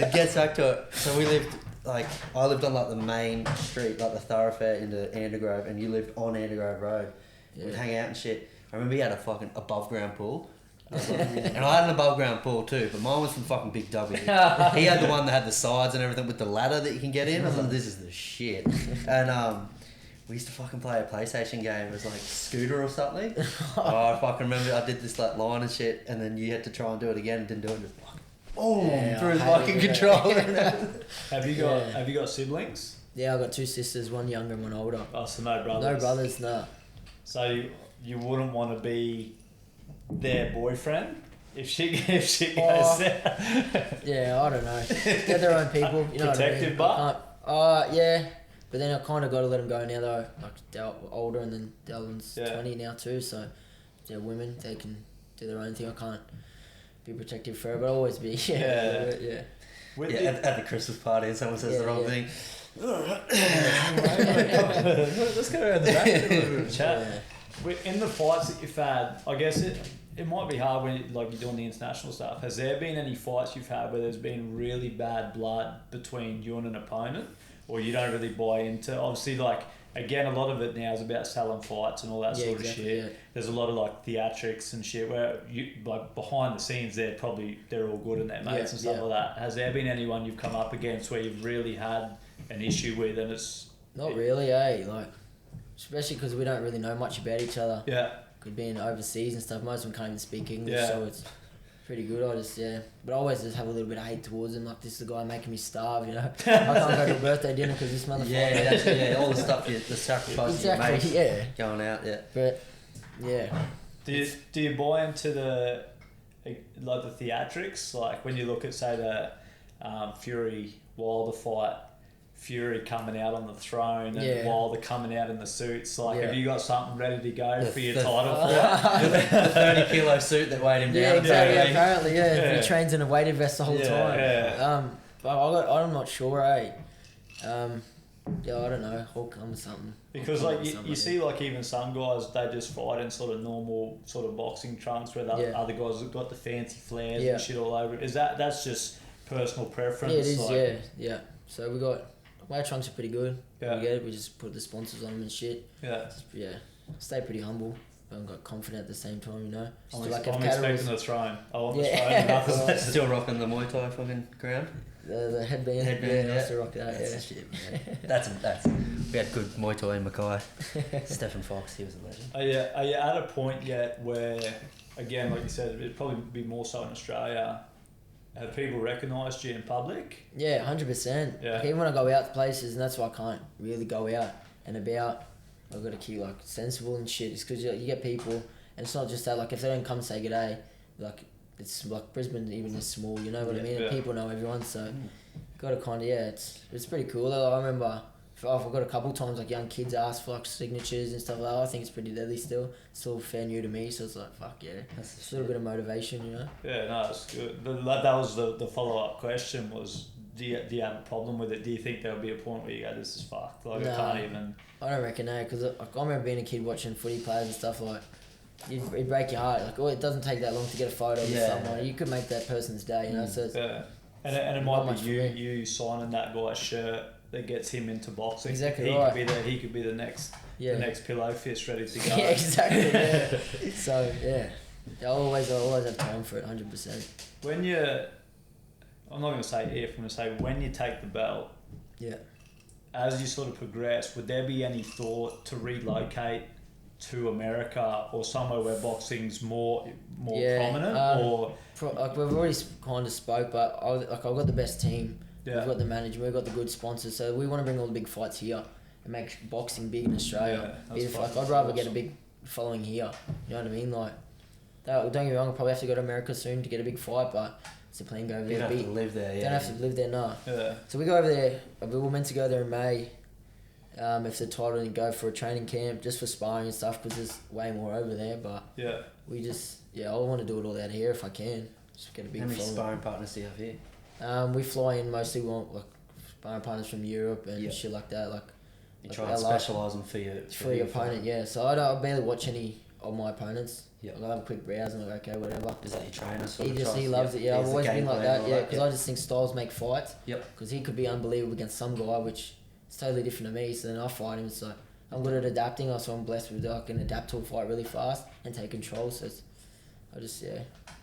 It gets back to it. So I lived on like the main street, like the thoroughfare into Andergrove, and you lived on Andergrove Road. Yeah. We'd hang out and shit. I remember you had a fucking above ground pool. And I had an above ground pool too, but mine was from fucking Big W. He had the one that had the sides and everything with the ladder that you can get in. I was like, this is the shit. And we used to fucking play a PlayStation game. It was like Scooter or something. I fucking remember I did this like line and shit, and then you had to try and do it again and didn't do it. And just fucking boom through the fucking controller. Have you got siblings? Yeah, I've got 2 sisters, one younger and one older. Oh, so no brothers. No brothers, no. So you wouldn't want to be their boyfriend if she goes there. Yeah, I don't know. They're their own people, you know Protective, what I mean? Yeah. But then I kind of got to let them go now though. Like they're older and then the other one's 20 now too. So they're women. They can do their own thing. I can't be protective forever. But I'll always be. Yeah. At the Christmas party and someone says the wrong thing. Let's go around the back and do a bit of chat. In the fights that you've had, I guess it might be hard when you're doing the international stuff. Has there been any fights you've had where there's been really bad blood between you and an opponent, or you don't really buy into? Obviously, again, a lot of it now is about selling fights and all that sort of shit. Yeah. There's a lot of theatrics and shit where you behind the scenes they're all good and their mates and stuff like that. Has there been anyone you've come up against where you've really had an issue with and it's not really, eh? Especially because we don't really know much about each other. Yeah. Could be in overseas and stuff. Most of them can't even speak English, so it's pretty good. But I always just have a little bit of hate towards him. Like, this is the guy making me starve, you know. I can't go to a birthday dinner because this motherfucker. All the stuff, the sacrifices you make. Going out, But, yeah. Do you buy into the theatrics? Like, when you look at, say, the Fury Wilder fight, Fury coming out on the throne and Wilder coming out in the suits. Have you got something ready to go for your title fight? The 30 kilo suit that weighed him down. Yeah, exactly. Apparently, he trains in a weighted vest the whole time. Yeah. But I'm not sure, eh? I don't know. Hulk or something. Because you see even some guys, they just fight in sort of normal sort of boxing trunks where the other guys have got the fancy flares and shit all over it. That's just personal preference? Yeah, it is. Yeah. So we got. My trunks are pretty good. Yeah. We just put the sponsors on them and shit. Yeah. Stay pretty humble. But got confident at the same time, you know. I'm expecting the throne. I want the throne. Still rocking the Muay Thai fucking ground. The headband. I still rock that. That's the shit, man. That's. We had good Muay Thai in Mackay. Stephen Fox, he was a legend. Are you at a point yet where, again, like you said, it'd probably be more so in Australia, have people recognised you in public? Yeah, 100%. Yeah. Like, even when I go out to places, and that's why I can't really go out and about, I've got to keep like sensible and shit. It's because you get people, and it's not just that. Like if they don't come say g'day, like it's like Brisbane even is small. You know what I mean? And people know everyone, so got to kind of it's pretty cool. I remember I've got a couple of times like young kids ask for like signatures and stuff like that. I think it's pretty deadly still. It's still fair new to me, so it's like fuck yeah. That's it's a little bit of motivation, you know. Yeah, no, it's good. That was the follow up question was. Do you have a problem with it? Do you think there'll be a point where you go, this is fucked? Like, I can't even... I don't reckon, because I remember being a kid watching footy players and stuff like, it'd break your heart. Like, it doesn't take that long to get a photo with someone. You could make that person's day, you know? So it's and it might be you signing that guy's shirt that gets him into boxing. Exactly right. He could be the next pillow fist ready to go. Yeah, exactly, yeah. So, yeah. I always have time for it, 100%. When you're... I'm not going to say if, I'm going to say when you take the belt, as you sort of progress, would there be any thought to relocate to America or somewhere where boxing's more prominent? Like we've already kind of spoke, but I've got the best team. Yeah. We've got the management, we've got the good sponsors, so we want to bring all the big fights here and make boxing big in Australia. I'd rather get a big following here. You know what I mean? Like, don't get me wrong, I'll probably have to go to America soon to get a big fight, but it's a plan go over there. You don't have to live there, Don't have to live there, no. Yeah. So we go over there. We were meant to go there in May. If the title didn't go for a training camp, just for sparring and stuff, because there's way more over there. But we just, I want to do it all out here if I can. Just get a big. How many sparring partners do you have here? We fly in mostly like sparring partners from Europe and shit like that. Like you try and specialise them for your opponent. Yeah. So I barely watch any of my opponents. Yep. I'll have a quick browse and I'm like, okay, whatever. Is that your trainer? He loves it. Yeah, I've always been like that. Yeah, because I I just think styles make fights. Yep. Because he could be unbelievable against some guy, which is totally different to me. So then I fight him. So I'm good at adapting. So I'm blessed with I can adapt to a fight really fast and take control. So I just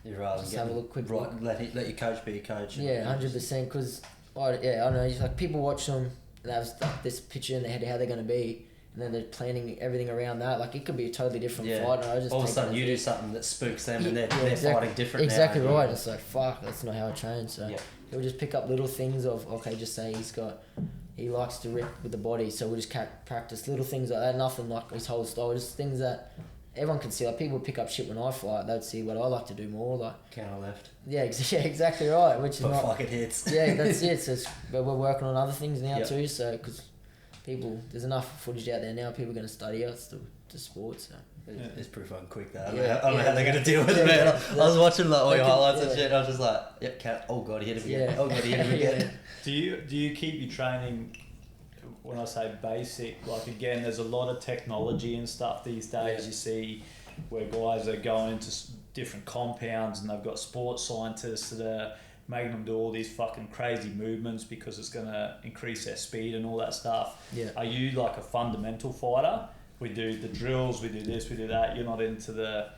You'd rather just have a look quick. Let your coach be your coach. Yeah, 100%. Because I don't know. Like people watch them and they have like, this picture in their head of how they're gonna be. And then they're planning everything around that. Like, it could be a totally different fight. And I just all of a sudden, you do something that spooks them and they're fighting different exactly now. Right. It's like, fuck, that's not how I train. So he'll just pick up little things of, okay, just say he likes to rip with the body. So we'll just practice little things like that. Nothing like his whole style. Just things that everyone can see. Like, people pick up shit when I fight. They'd see what I like to do more. Like counter left. Yeah, exactly right. Which is not... fucking hits. Yeah, that's it. So but we're working on other things now too. So, because... there's enough footage out there now. People are going to study out the sport. So it's pretty fucking quick though. I don't know how they're going to deal with it, man. I was watching like all your highlights and shit. I was just like, oh god, he hit him again. Oh god, he hit him again. Do you keep your training? When I say basic, like again, there's a lot of technology and stuff these days. You see where guys are going into different compounds and they've got sports scientists that are making them do all these fucking crazy movements because it's going to increase their speed and all that stuff. Yeah. Are you like a fundamental fighter? We do the drills, we do this, we do that. You're not into the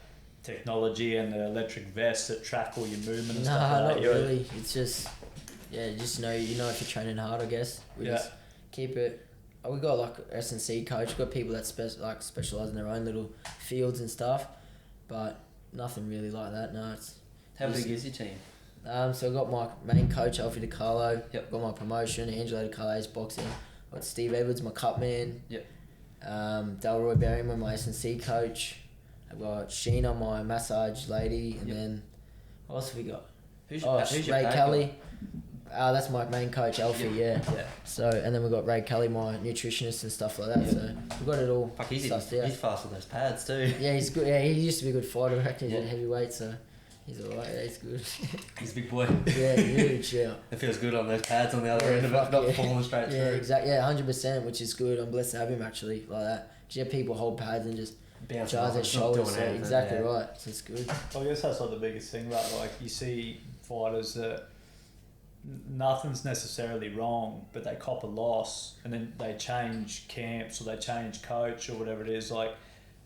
technology and the electric vests that track all your movement and stuff like that? Not really. It's just, just know if you're training hard, I guess. We just keep it. We got like S&C coach. We've got people that specialise in their own little fields and stuff, but nothing really like that. No, it's. How big is your team? So I got my main coach, Alfie DiCarlo. Yep. Got my promotion, Angelo DiCarlo's boxing. I got Steve Edwards, my cut man. Yep. Delroy Berryman, my S&C coach. I've got Sheena, my massage lady, and then what else have we got? Who's your Ray Kelly. That's my main coach, Alfie. Yeah. So and then we've got Ray Kelly, my nutritionist and stuff like that. So we've got it all. Fuck, he's fast on those pads too. Yeah, he's good. Yeah, he used to be a good fighter. I reckon he's a heavyweight, so. He's alright, he's good. He's a big boy. Yeah, huge, yeah. It feels good on those pads on the other end of it, not falling straight through. Yeah, exactly. Yeah, 100%, which is good. I'm blessed to have him actually, like that. Just have people hold pads and just charge their shoulders. So exactly right. So it's good. I guess that's like the biggest thing, right? Like you see fighters that nothing's necessarily wrong, but they cop a loss and then they change camps or they change coach or whatever it is. Like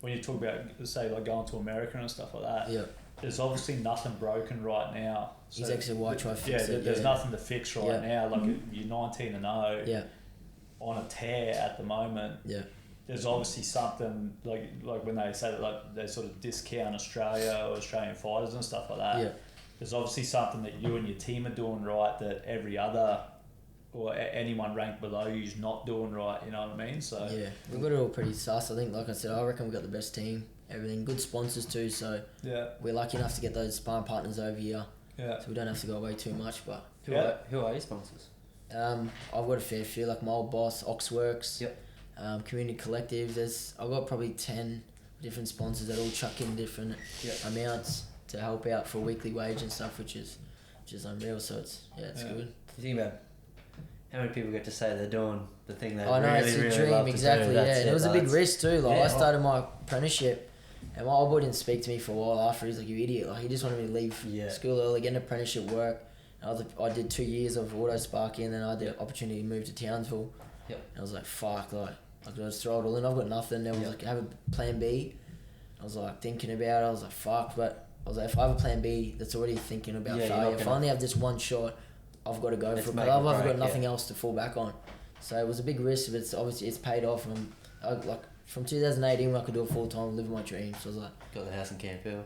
when you talk about, say, like going to America and stuff like that. Yeah. There's obviously nothing broken right now. So he's actually why try to fix it. There's nothing to fix right now. Like you're 19-0. Yeah. On a tear at the moment. Yeah. There's obviously something like when they say that like they sort of discount Australia or Australian fighters and stuff like that. Yeah. there's obviously something that you and your team are doing right that every other or anyone ranked below you is not doing right. You know what I mean? So yeah, we've got it all pretty sus. I think, like I said, I reckon we've got the best team. Everything, good sponsors too. So yeah, we're lucky enough to get those sparring partners over here. yeah. So we don't have to go away too much. But Who are your sponsors? I've got a fair few, like my old boss, Oxworks. Yep. Community collectives. I've got probably 10 different sponsors that all chuck in different amounts to help out for a weekly wage and stuff, which is unreal. So it's good. You think about how many people get to say they're doing the thing they I know, really, it's a really dream, love exactly. to do. Yeah, That's and it was a big lads. risk too. Like Yeah. I started my apprenticeship, and my old boy didn't speak to me for a while after. He's like, "You idiot!" Like he just wanted me to leave school early, get an apprenticeship work. And I did 2 years of auto sparking, and then I had the opportunity to move to Townsville. Yep. And I was like, "Fuck!" Like I just throw it all in. I've got nothing. Then I was like, "Have a plan B." I was like thinking about it. I was like, "Fuck!" But I was like, if I have a plan B that's already thinking about failure, if I only have just one shot, I've got to go for it. Because I've got nothing else to fall back on. So it was a big risk, but it's paid off. And from 2018 when I could do it full time, living my dreams. So I was like, Got the house in Camp Hill.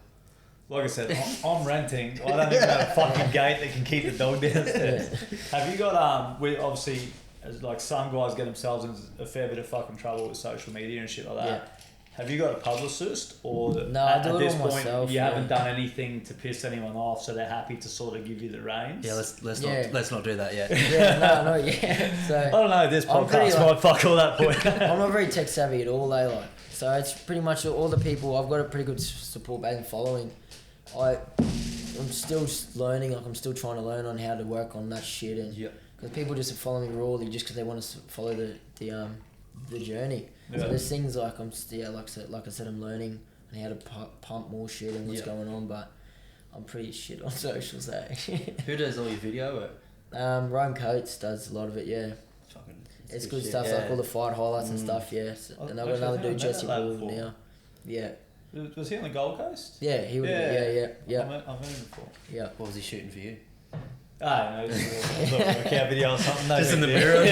Like I said, I'm renting. I don't even have a fucking gate that can keep the dog downstairs. Have you got we obviously, as like some guys get themselves in a fair bit of fucking trouble with social media and shit like that. Yeah. Have you got a publicist, or No, I do at it this all point myself, you haven't done anything to piss anyone off, so they're happy to sort of give you the reins? Yeah, let's not do that yet. yeah, no, yeah. So I don't know. This I'm pretty, podcast might fuck all that point. I'm not very tech savvy at all. So it's pretty much all the people. I've got a pretty good support base and following. I'm still learning. Like I'm still trying to learn on how to work on that shit, and because people just follow me rawly just because they want to follow the journey. Yeah. So there's things like like I said, I'm learning on how to pump more shit and what's going on, but I'm pretty shit on socials. Who does all your video work? Rome Coates does a lot of it. Yeah. It's good stuff, like all the fight highlights and stuff, yeah. So, and I've got another dude, Jesse Bull, now. Yeah. Was he on the Gold Coast? Yeah, he would. Yeah. I've met him before. Yeah. What was he shooting for you? I don't know, just a little workout video or something. No Just in the big deal. mirror,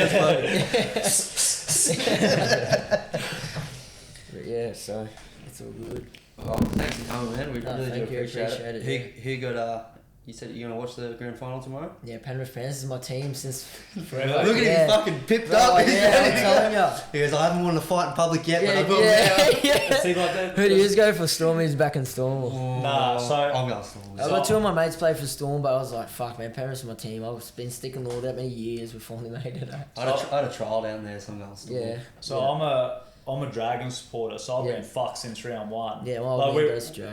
But yeah, so it's all good. Oh, thanks for coming, man. We really do thank you, appreciate appreciate it. Who got you said you're gonna watch the grand final tomorrow? Yeah, Penrith fans is my team since Forever. Look at him fucking pipped Bro, up. yeah, I'm telling ya. He goes, I haven't won a fight in public yet, but I will now. yeah. See, like that. Who do you go for? Stormy's back in Storm. Nah, so I'm going Storm. I got two of my mates play for Storm, but I was like, fuck, man, Penrith's my team. I've been sticking all that many years. We finally made it. I had a trial down there, so I'm going Storm. Yeah. So I'm a Dragons supporter, so I've been fucked since round one. Yeah, well, like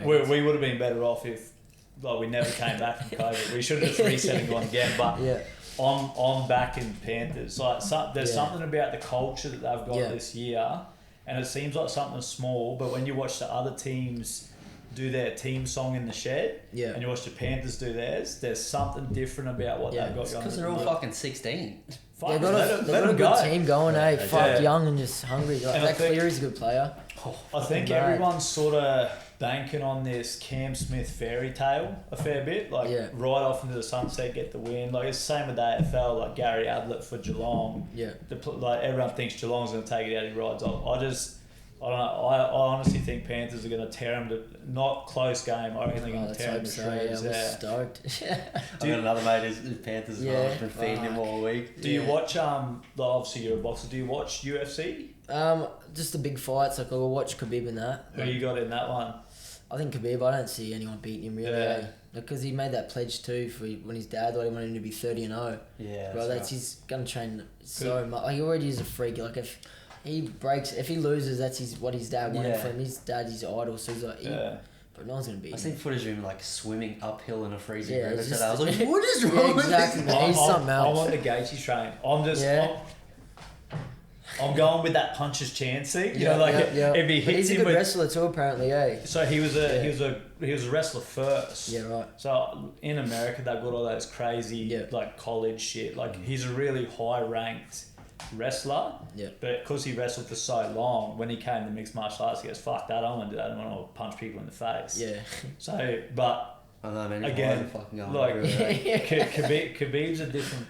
we we would have been better off if we never came back from COVID. We should have just reset and gone again. But yeah. I'm back in Panthers. Like there's something about the culture that they've got this year, and it seems like something small. But when you watch the other teams do their team song in the shed, and you watch the Panthers do theirs, there's something different about what they've got going. Because they're all fucking 16. They've got a good team going, Yeah. Young and just hungry. Like, that Cleary's a good player. I think everyone's sort of banking on this Cam Smith fairy tale a fair bit. Right off into the sunset, get the win. Like, it's the same with the AFL, like Gary Ablett for Geelong. Yeah. Everyone thinks Geelong's going to take it out, he rides off. I don't know. I honestly think Panthers are going to tear them to not close game. I reckon they're going to tear them to shreds. I'm stoked. I've got another mate who's Panthers as well. I've been feeding him all week. Do you watch obviously you're a boxer. Do you watch UFC? Just the big fights. Like I'll watch Khabib in that. Who you got in that one? I think Khabib. I don't see anyone beating him really. Yeah. Because he made that pledge too for when his dad wanted him to be 30-0. Yeah. Bro, he's gonna train so much. Like, he already is a freak. Like if he loses, that's what his dad wanted for him. His dad's his idol, so he's like, but no one's gonna beat him. I seen footage of him like swimming uphill in a freezing river today. just- I was like, what is wrong with exactly, this? man. He's something else. I'm on the Gaethje train. I'm going with that puncher's chance thing. If he But hits he's a him good with, wrestler too, apparently. so he was a wrestler first. Yeah, right. So in America, they've got all those crazy like college shit. Like he's a really high ranked wrestler. Yeah. But because he wrestled for so long, when he came to mixed martial arts, he goes, "Fuck that! I don't want to do that. I want to punch people in the face." Yeah. So, but I know, man. again, like Khabib's a different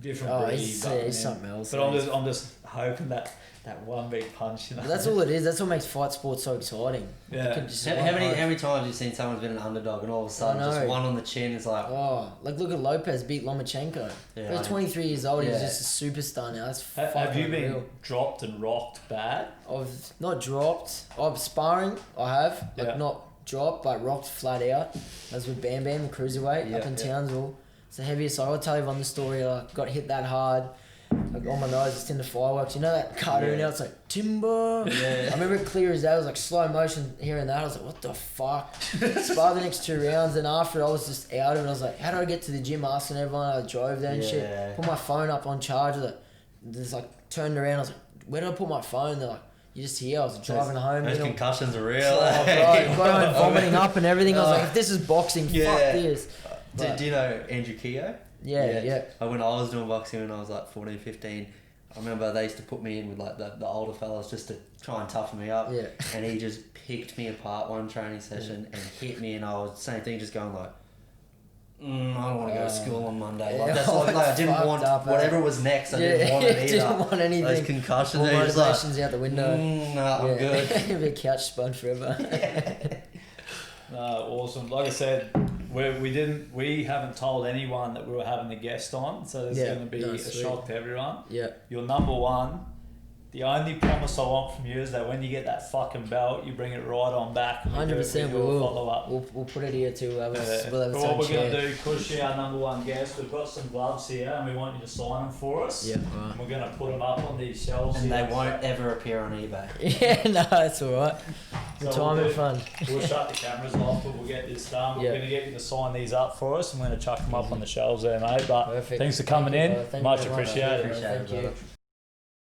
breed. He's something else. But I'm just hoping that one big punch. But that's all it is. That's what makes fight sports so exciting. Yeah. You can just How many times have you seen someone's been an underdog and all of a sudden just one on the chin is like... Oh, like look at Lopez beat Lomachenko. Yeah, He's 23 years old. Yeah. He's just a superstar now. That's Have fucking you been unreal. dropped and rocked bad? I've not dropped. I've sparring. I have Yeah. not dropped, but rocked flat out. That's with Bam Bam, the cruiserweight, up in Townsville. It's the heaviest. I'll tell you on the story. I got hit that hard. Like on my nose, it's in the fireworks. You know that cartoon now? It's like timber. Yeah. I remember it clear as day. It was like slow motion hearing that. I was like, what the fuck? Sparred the next 2 rounds, and after I was just out of it. I was like, how do I get to the gym? Asking everyone. I drove there and Yeah. shit. Put my phone up on charger. Just like turned around. I was like, where did I put my phone? They're like, you just here. I was driving home. Those you know, concussions are real. oh, bro, got home vomiting up and everything. I was like, if this is boxing, fuck this. Do you know Andrew Keogh? Yeah. When I was doing boxing when I was like 14, 15, I remember they used to put me in with like the older fellas just to try and toughen me up. Yeah. And he just picked me apart one training session and hit me, and I was same thing, just going like, I don't want to go to school on Monday. Like, that's like I didn't fucked want up, whatever was next. I didn't want it either. Didn't want anything. Those concussions, All they just like, motivation's out the window. I'm good. Be a couch sponge forever. No, awesome. Like I said, we haven't told anyone that we were having a guest on, so there's going to be a sweet. shock to everyone. Yeah. You're number one. The only promise I want from you is that when you get that fucking belt, you bring it right on back. And 100% we do a follow up. We'll put it here too. We'll have But its what own we're going chair. to do, Cushy, our number one guest, we've got some gloves here and we want you to sign them for us. Yeah, right. And we're going to put them up on these shelves And here. they won't ever appear on eBay. Yeah, no, that's alright. The So time we'll and fun. We'll shut the cameras off, but we'll get this done. We're Yeah. going to get you to sign these up for us. I'm going to chuck them up on the shelves there, mate. But Perfect. thanks for coming Thank you, in. brother. Thank you Much very much. appreciated. Appreciate it, Thank you. brother.